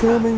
Filming.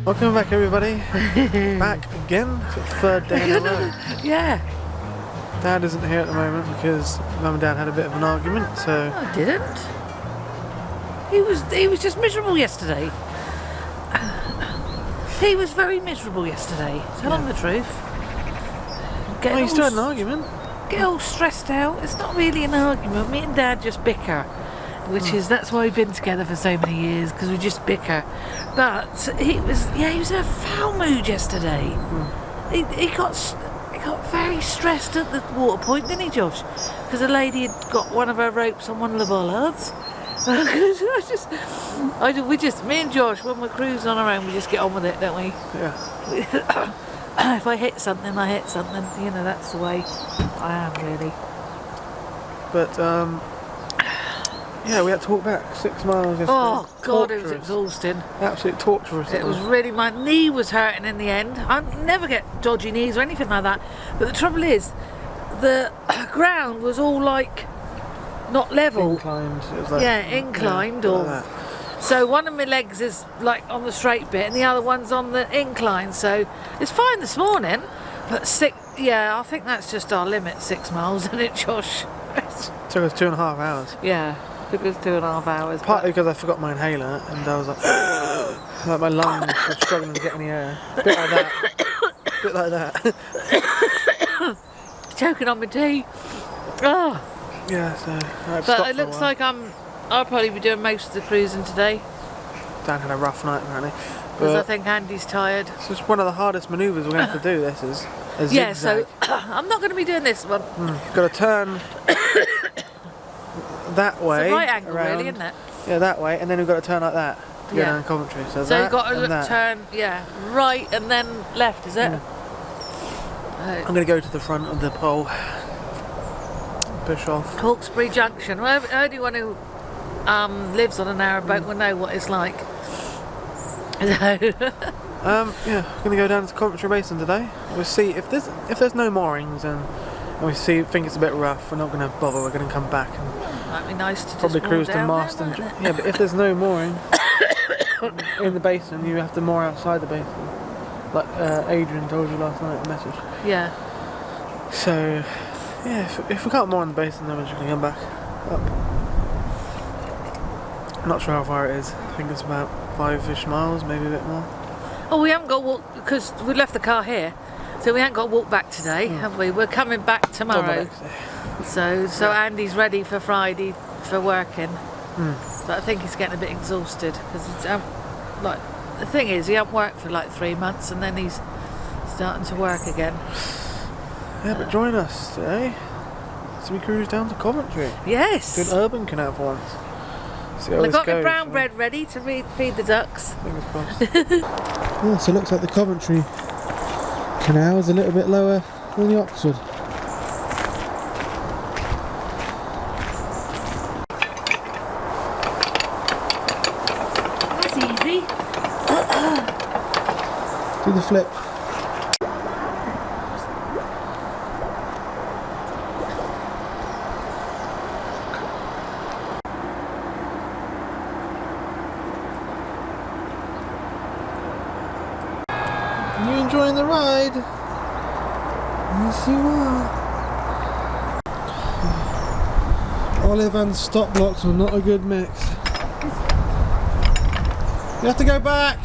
Welcome back, everybody. Back again. It's the third day in a row. Yeah. Dad isn't here at the moment because Mum and Dad had a bit of an argument, so... No, I didn't. He was just miserable yesterday. He was very miserable yesterday. Tell him the truth. Oh, you still had an argument? Get all stressed out. It's not really an argument. Me and Dad just bicker. That's why we've been together for so many years, because we just bicker. But he was in a foul mood yesterday. He got very stressed at the water point, didn't he, Josh? Because a lady had got one of her ropes on one of the bollards. Me and Josh, when we're cruising on our own, we just get on with it, don't we? Yeah. If I hit something, I hit something. You know, that's the way I am, really. But yeah, we had to walk back 6 miles yesterday. Oh God, it was exhausting. Absolute torturous. It was really, my knee was hurting in the end. I never get dodgy knees or anything like that. But the trouble is, the ground was all like not level. Inclined. It was like, inclined like that. So one of my legs is like on the straight bit and the other one's on the incline. So it's fine this morning, but I think that's just our limit, 6 miles, isn't it, Josh? Took us 2.5 hours. Yeah. Took us 2.5 hours. Partly because I forgot my inhaler and I was like my lungs were struggling to get any air. Bit like that. Choking on my tea. Oh. Yeah, so but it looks like I'll probably be doing most of the cruising today. Dan had a rough night apparently. Because I think Andy's tired. It's just one of the hardest manoeuvres we're going to have to do. This is a yeah, zigzag. so I'm not going to be doing this one. Got to turn that way. It's a right angle, around, really, isn't it? Yeah, that way, and then we've got to turn like that to go down Coventry. So you've got to turn, right and then left, is it? I'm going to go to the front of the pole, push off. Hawkesbury Junction. Well, anyone who lives on a narrow boat will know what it's like. I'm going to go down to Coventry Basin today. We'll see if there's no moorings and we think it's a bit rough. We're not going to bother. We're going to come back and might be nice to probably just cruise to down mast there, and yeah. But if there's no mooring in the basin, you have to moor outside the basin, like Adrian told you last night in a message. Yeah. So yeah, if we can't moor in the basin, then we're just going to come back up. I'm not sure how far it is. I think it's about 5-ish miles, maybe a bit more. Oh, we haven't got to walk because we left the car here, so we haven't got to walk back today, have we? We're coming back tomorrow. So Andy's ready for Friday for working. But I think he's getting a bit exhausted because the thing is, he hasn't worked for like 3 months and then he's starting to work again. Yeah, but join us today. So we cruise down to Coventry. Yes. Do an urban canal for once. See how I've this got my goes, brown shall bread ready to feed the ducks. Fingers crossed. Yeah, so it looks like the Coventry canal is a little bit lower than the Oxford. That's easy. Do the flip. You enjoying the ride? Yes, you are. Olive and stop blocks are not a good mix. You have to go back.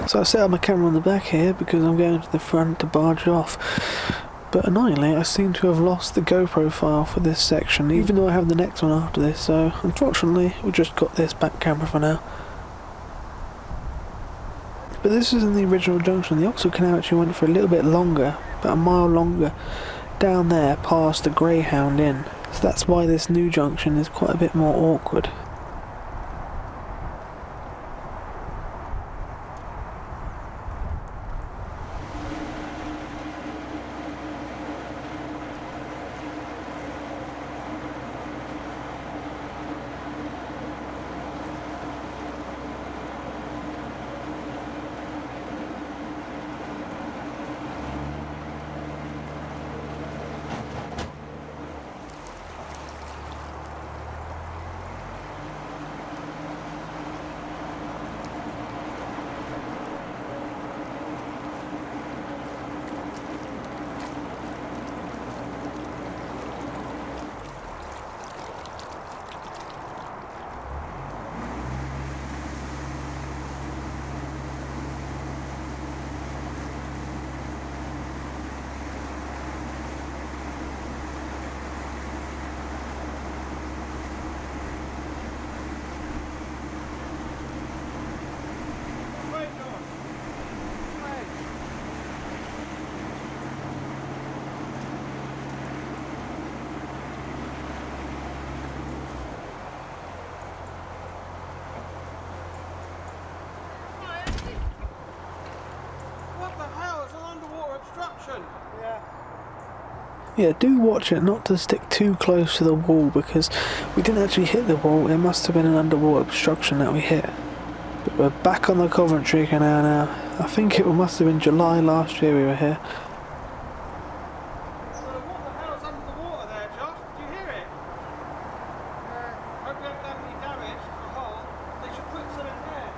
So I set up my camera on the back here because I'm going to the front to barge off. But annoyingly, I seem to have lost the GoPro file for this section, even though I have the next one after this, so unfortunately we just got this back camera for now. But this isn't the original junction. The Oxford Canal actually went for a little bit longer, about a mile longer, down there past the Greyhound Inn. So that's why this new junction is quite a bit more awkward. Yeah, do watch it not to stick too close to the wall, because we didn't actually hit the wall. It must have been an underwater obstruction that we hit. But we're back on the Coventry Canal now. I think it must have been July last year we were here. So what the hell's under the water there, Josh? Did you hear it? Hope you haven't done any damage to the hull. They should put some in there.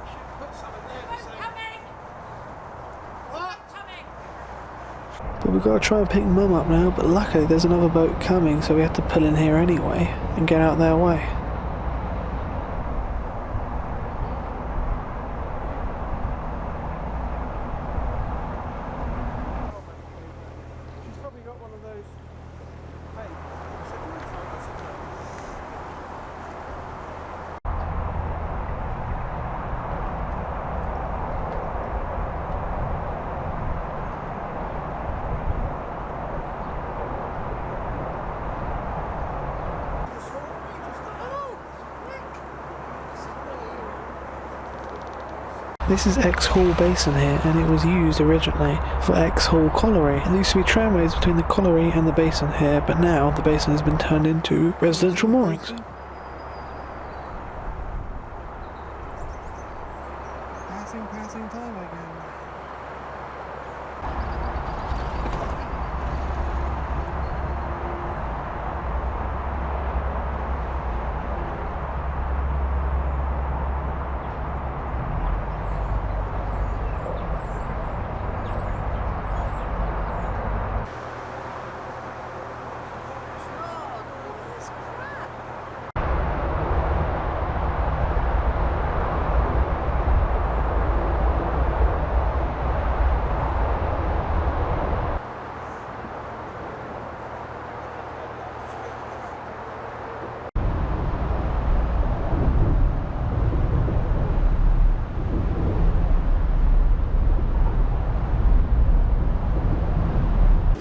Should put some in there to say... What? But we've got to try and pick Mum up now, but luckily there's another boat coming, so we have to pull in here anyway and get out their way. She's probably got one of those fakes. This is Exhall Basin here, and it was used originally for Exhall Colliery. There used to be tramways between the colliery and the basin here, but now the basin has been turned into residential moorings. Passing time again.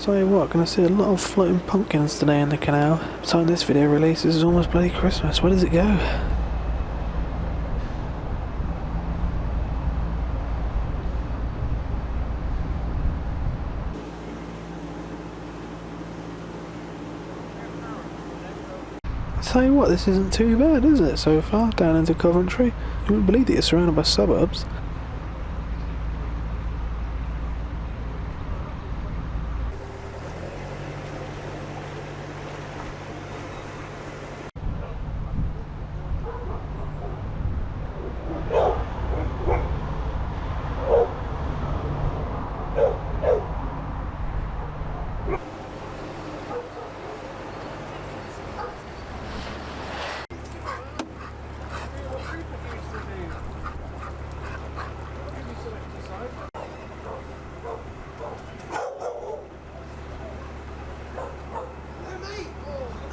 Tell you what, gonna see a lot of floating pumpkins today in the canal. By the time this video releases, it's almost bloody Christmas. Where does it go? Tell you what, this isn't too bad, is it, so far, down into Coventry? You wouldn't believe that you're surrounded by suburbs.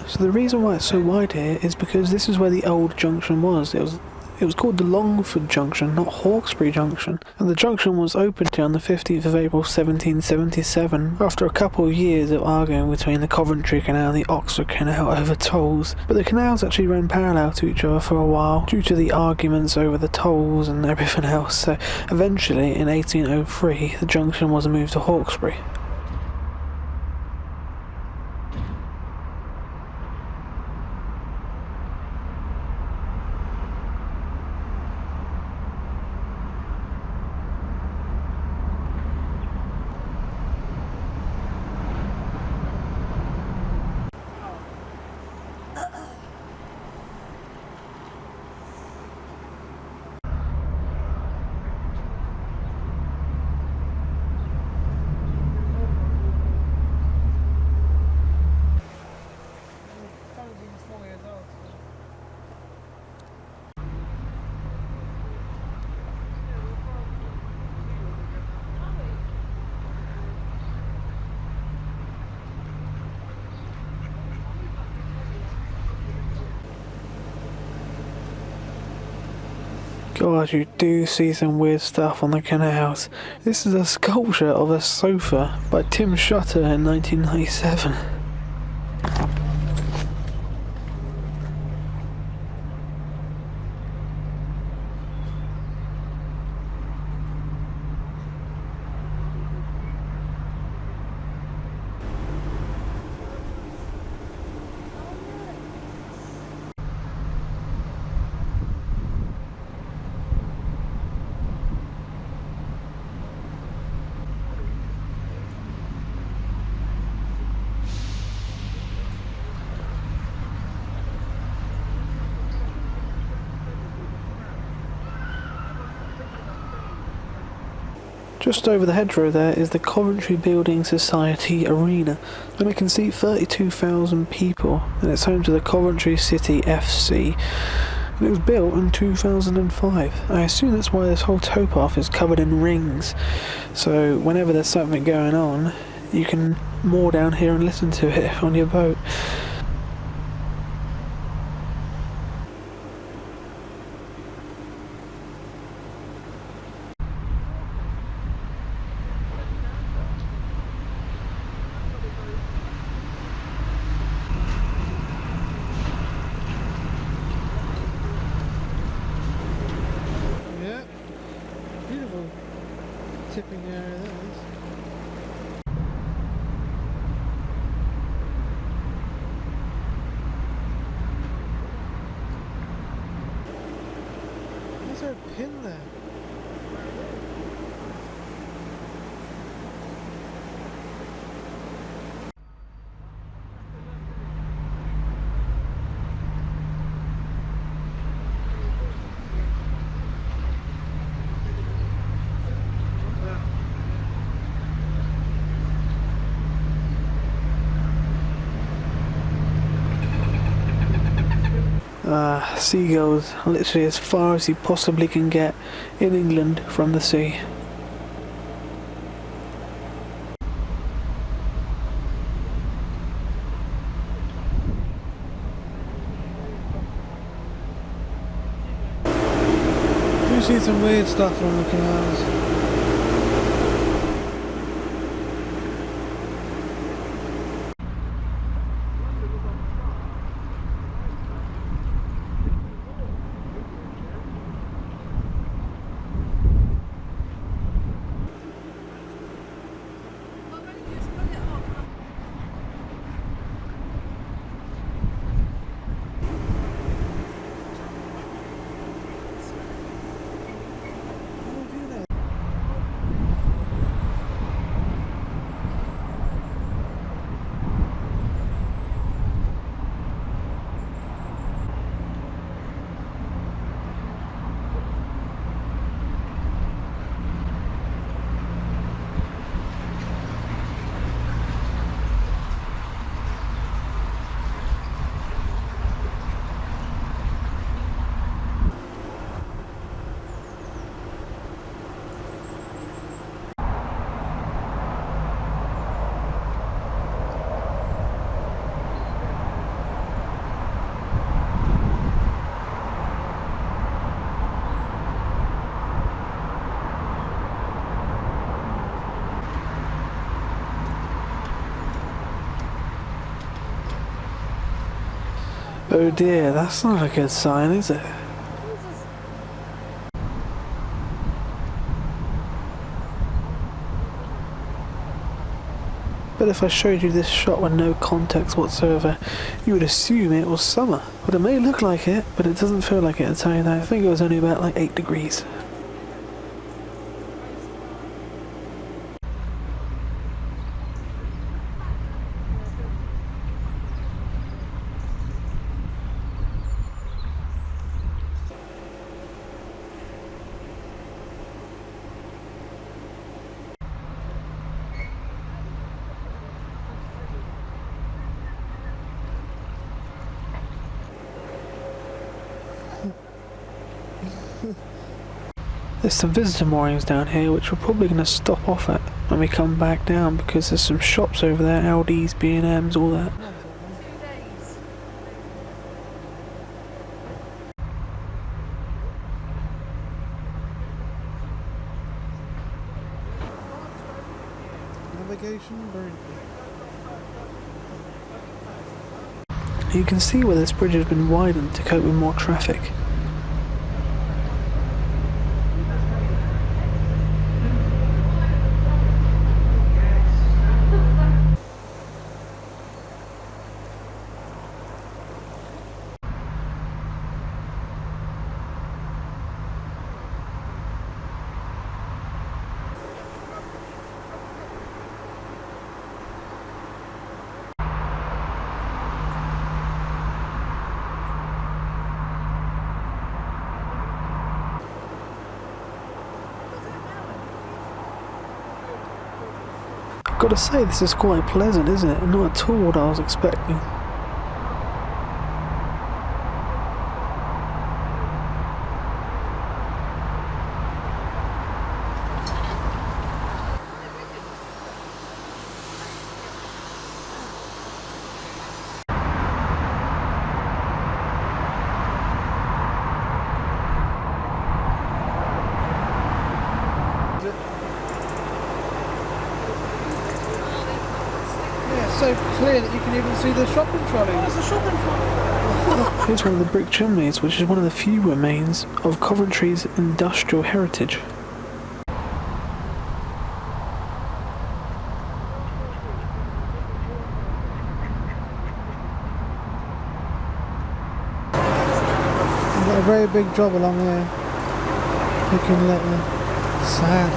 So the reason why it's so wide here is because this is where the old junction was. It was called the Longford Junction, not Hawkesbury Junction. And the junction was opened here on the 15th of April 1777, after a couple of years of arguing between the Coventry Canal and the Oxford Canal over tolls. But the canals actually ran parallel to each other for a while, due to the arguments over the tolls and everything else. So eventually, in 1803, the junction was moved to Hawkesbury. God, you do see some weird stuff on the canals. This is a sculpture of a sofa by Tim Shutter in 1997. Just over the hedgerow there is the Coventry Building Society Arena, and it can seat 32,000 people, and it's home to the Coventry City FC, and it was built in 2005. I assume that's why this whole towpath is covered in rings, so whenever there's something going on, you can moor down here and listen to it on your boat. Beautiful tipping area that is. Is there a pin there? Seagulls literally as far as you possibly can get in England from the sea. Do see some weird stuff on the canals. Oh dear, that's not a good sign, is it? But if I showed you this shot with no context whatsoever, you would assume it was summer. But it may look like it, but it doesn't feel like it, I'll tell you that. I think it was only about like 8 degrees. There's some visitor moorings down here which we're probably going to stop off at when we come back down, because there's some shops over there, Aldi's, B&M's, all that. Navigation burn. You can see where this bridge has been widened to cope with more traffic. I've got to say, this is quite pleasant, isn't it? Not at all what I was expecting. So clear that you can even see the shopping trolley. Oh, there's a shopping trolley. Here's one of the brick chimneys, which is one of the few remains of Coventry's industrial heritage. You've got a very big job along there. Looking like sad.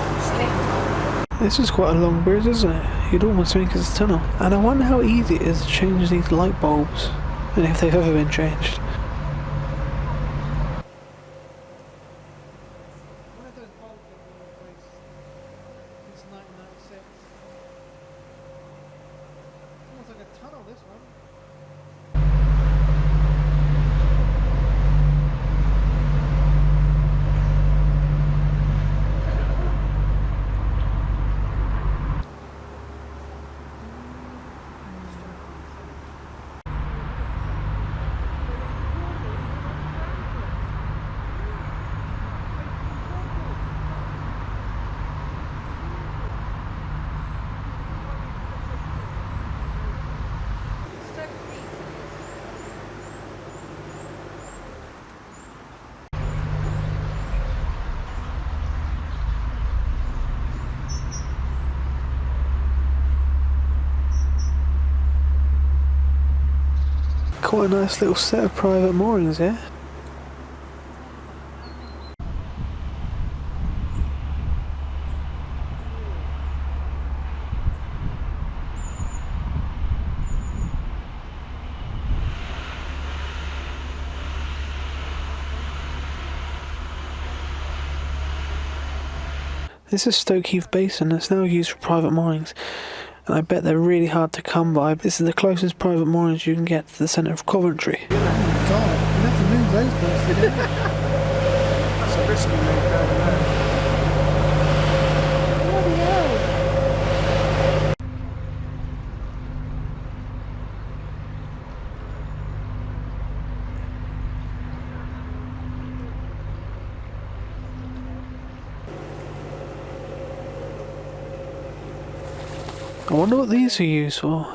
This is quite a long bridge, isn't it? You'd almost think it's a tunnel. And I wonder how easy it is to change these light bulbs, and if they've ever been changed. One of those bulbs that were replaced since 1996. It's almost like a tunnel, this one. Quite a nice little set of private moorings here. This is Coventry Basin. It's now used for private moorings, and I bet they're really hard to come by. This is the closest private moorings you can get to the centre of Coventry. Oh my god, you have to move those boats, didn't you? It's a risky move down there. Bloody hell. I wonder what these are used for.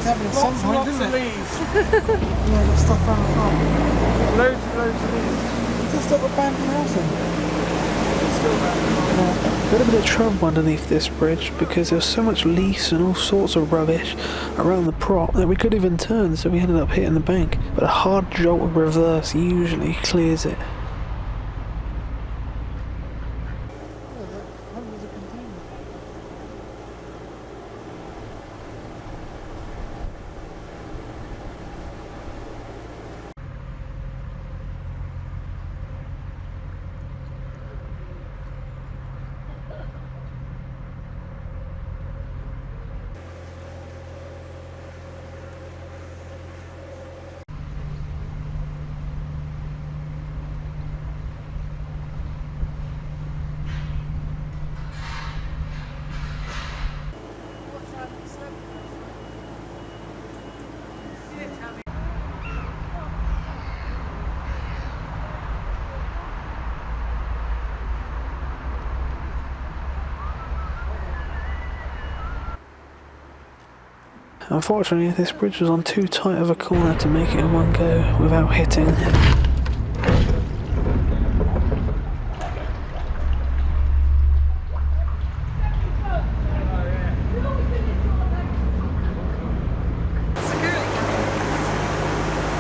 happened at some Lots and point, lots didn't of it? leaves. Yeah, got stuff around the front. Loads and loads of leaves. Is this still abandoned housing? It's still there. We had a bit of trouble underneath this bridge because there was so much leaves and all sorts of rubbish around the prop that we couldn't even turn, so we ended up hitting the bank. But a hard jolt of reverse usually clears it. Unfortunately, this bridge was on too tight of a corner to make it in one go without hitting. The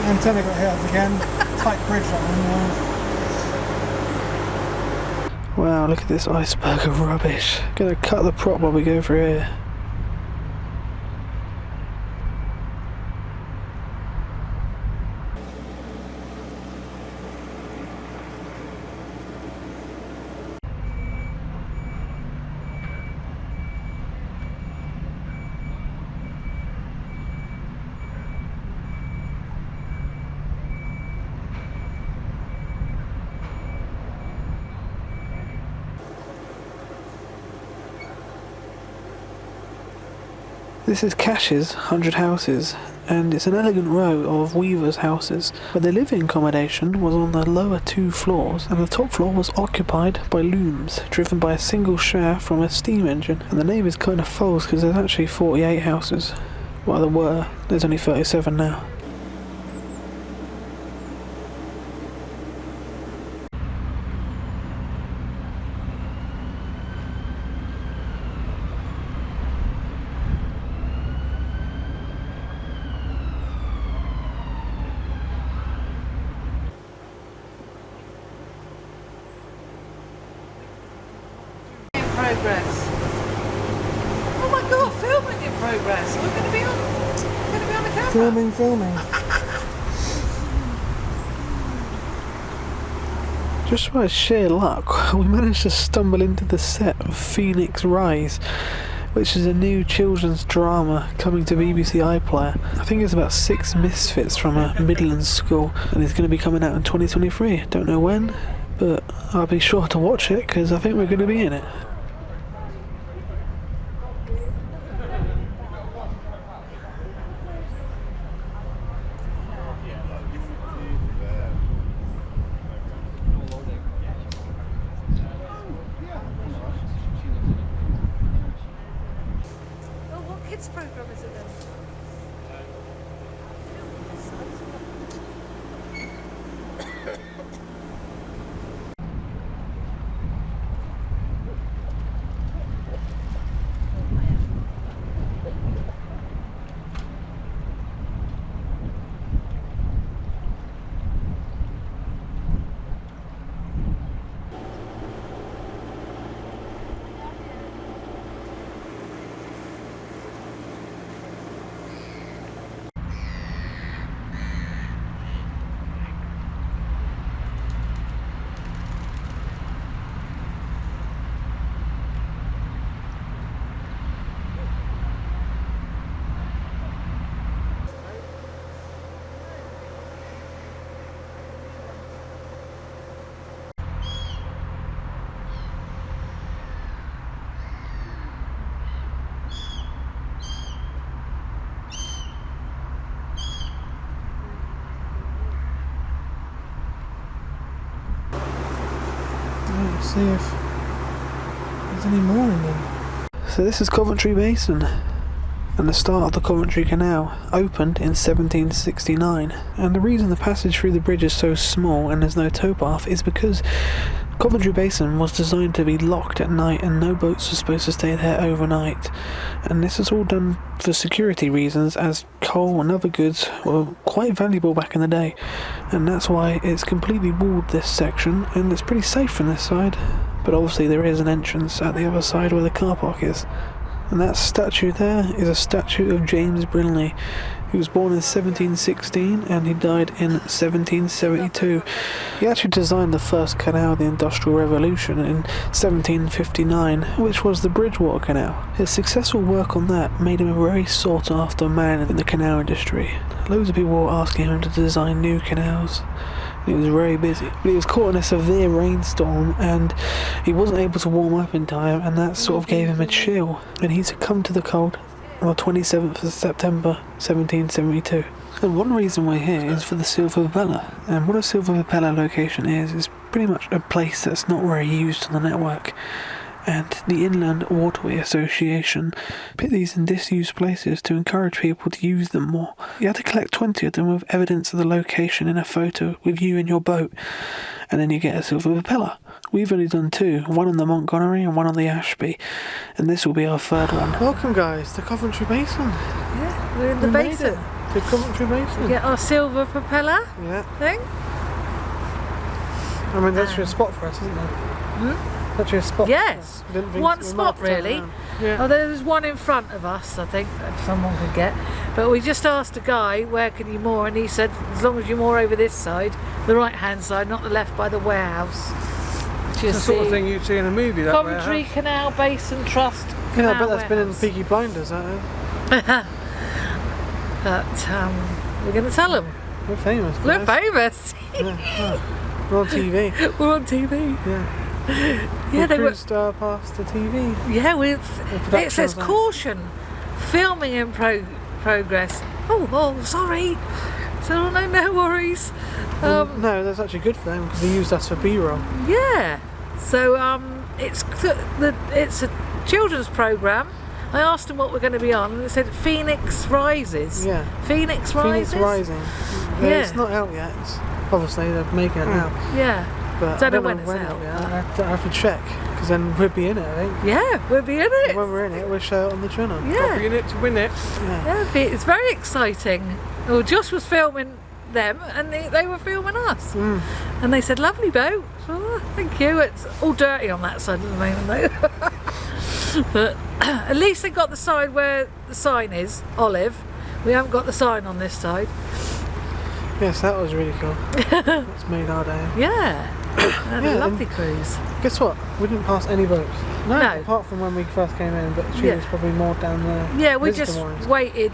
antenna got hit off again. Tight bridge that one was. Wow, look at this iceberg of rubbish. Gonna cut the prop while we go through here. This is Cash's 100 Houses, and it's an elegant row of weavers' houses, but the living accommodation was on the lower 2 floors, and the top floor was occupied by looms, driven by a single shaft from a steam engine. And the name is kind of false because there's actually 48 houses. Well, there were. There's only 37 now. Progress. Oh my god, filming in progress. We're going to be on the camera. Filming. Just by sheer luck, we managed to stumble into the set of Phoenix Rise, which is a new children's drama coming to BBC iPlayer. I think it's about 6 misfits from a Midlands school, and it's going to be coming out in 2023. Don't know when, but I'll be sure to watch it because I think we're going to be in it. Oh, what kids program is it then? Let's see if there's any more in there. So this is Coventry Basin. and the start of the Coventry Canal opened in 1769. And the reason the passage through the bridge is so small and there's no towpath is because Coventry Basin was designed to be locked at night and no boats were supposed to stay there overnight. And this is all done for security reasons, as coal and other goods were quite valuable back in the day. And that's why it's completely walled, this section, and it's pretty safe from this side. But obviously there is an entrance at the other side where the car park is. And that statue there is a statue of James Brindley. He was born in 1716 and he died in 1772. He actually designed the first canal of the Industrial Revolution in 1759, which was the Bridgewater Canal. His successful work on that made him a very sought after man in the canal industry. Loads of people were asking him to design new canals. He was very busy, but he was caught in a severe rainstorm and he wasn't able to warm up in time, and that sort of gave him a chill, and he succumbed to the cold on the 27th of September 1772. And one reason we're here is for the Silver Propeller, and what a Silver Propeller location is pretty much a place that's not very used on the network. And the Inland Waterway Association put these in disused places to encourage people to use them more. You had to collect 20 of them with evidence of the location in a photo with you in your boat, and then you get a Silver Propeller. We've only done 2, one on the Montgomery and one on the Ashby, and this will be our 3rd one. Welcome guys to Coventry Basin. Yeah, we're in the We made basin. it to Coventry Basin. We get our silver propeller Yeah, thing. I mean that's your spot for us, isn't it? That's your spot. Yes, I didn't think one we spot might turn really. around. Yeah. Oh, there was one in front of us, I think, that someone could get. But we just asked a guy, where can you moor? And he said, as long as you moor over this side, the right-hand side, not the left by the warehouse. It's the sort of thing you'd see in a movie, that Coventry warehouse. Canal Basin Trust. Yeah, I Canal bet that's been in warehouse. Peaky Blinders, that But we're going to tell them. We're famous. We're guys. famous. Yeah. We're on TV. We're on TV. Yeah. Yeah, we they were. cruised past the TV. Yeah, production it says of that. caution, filming in progress. Oh, sorry. So no worries. No, that's actually good for them because they used us for B-roll. Yeah. So it's a children's program. I asked them what we're going to be on, and they said Phoenix Rises. Yeah. Phoenix Rises. Phoenix Rising. Yeah. It's not out yet. Obviously, they're making it now. Yeah. But Don't I know when it's out. it'll be out. I have to check because then we'll be in it, I think. Yeah, we'll be in it. When we're in it, we'll show it on the channel. Yeah. Be in it to win it. Yeah. Yeah, it's very exciting. Well, Josh was filming them and they were filming us. And they said, lovely boat. Oh, thank you. It's all dirty on that side at the moment though. But at least they got the side where the sign is, olive. We haven't got the sign on this side. Yes, that was really cool. That's made our day. Yeah. And Yeah, a lovely cruise. Guess what? We didn't pass any boats. No. Apart from when we first came in, but she Yeah. was probably more down there. Yeah, we just waited,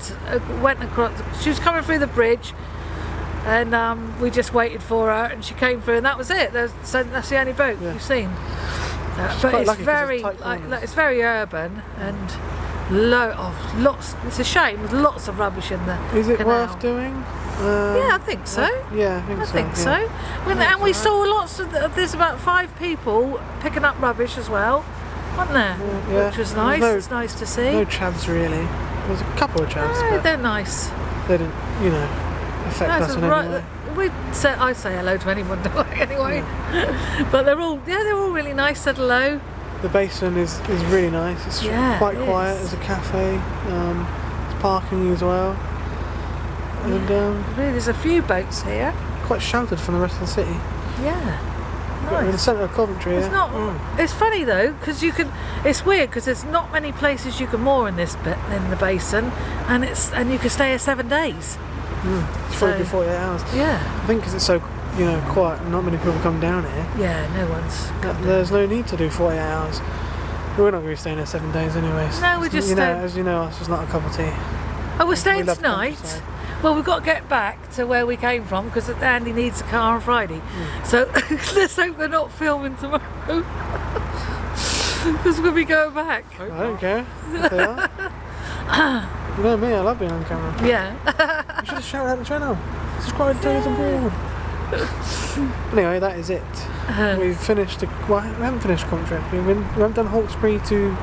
went across. She was coming through the bridge, and we just waited for her, and she came through, and that was it. So that's the only boat Yeah. you've seen. But quite it's lucky 'cause very, it's tight corners. it's very urban, and lots. It's a shame. There's lots of rubbish in the Is it canal. worth doing? Yeah, I think so. Yeah, I think I so. think yeah. so. And we saw lots of. There's about 5 people picking up rubbish as well, wasn't there? Yeah. Which was There's nice. no- It's nice to see. No chavs really. There's a couple of chavs, Oh, but they're nice. they didn't, affect No, us it's in right, any way. I say hello to anyone anyway. But they're all really nice. Said hello. The basin is really nice. It's Yeah, quite it quiet. is. There's a cafe. There's parking as well. And Really, there's a few boats here. quite sheltered from the rest of the city. Yeah, We're in the nice. centre of Coventry. It's yeah? not. It's funny though, because you can. It's weird because there's not many places you can moor in this bit in the basin, and you can stay here 7 days. It's probably So- 48 hours. Yeah. I think because it's so quiet, not many people come down here. Yeah. No one's. There's no need to do 48 hours. We're not going to be staying there 7 days anyways. No, we're just staying- as you know, it's just not a cup of tea. Oh, we're staying We love tonight. countryside. Well, we've got to get back to where we came from because Andy needs a car on Friday. So let's hope they're not filming tomorrow. Because we'll be going back. I don't care if they are. You know me, I love being on camera. Yeah. You should have shouted out the channel. Subscribe to us aboard. Anyway, that is it. We've finished we haven't finished Coventry. We haven't done Hawkesbury to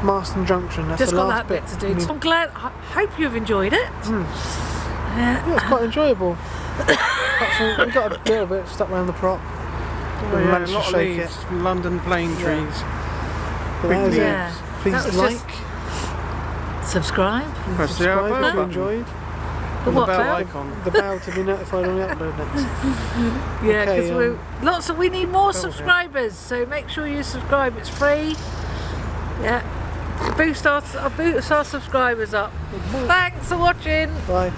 Marston Junction. That's Just the got last that bit to do. We- I'm glad. I hope you've enjoyed it. Yeah, it's quite enjoyable. We got a little bit stuck around the prop. Oh, We yeah, a managed to lot of shake leaves. it. London plane Yeah. trees. But that is Yeah. it. That Please was like, just- Subscribe. Press the subscribe bell if you button. enjoyed. The And the what bell bell? icon. The bell to be notified when we upload next. Yeah, Okay, because we need more Double subscribers. So make sure you subscribe. It's free. Yeah. Boost our subscribers up. Thanks for watching. Bye.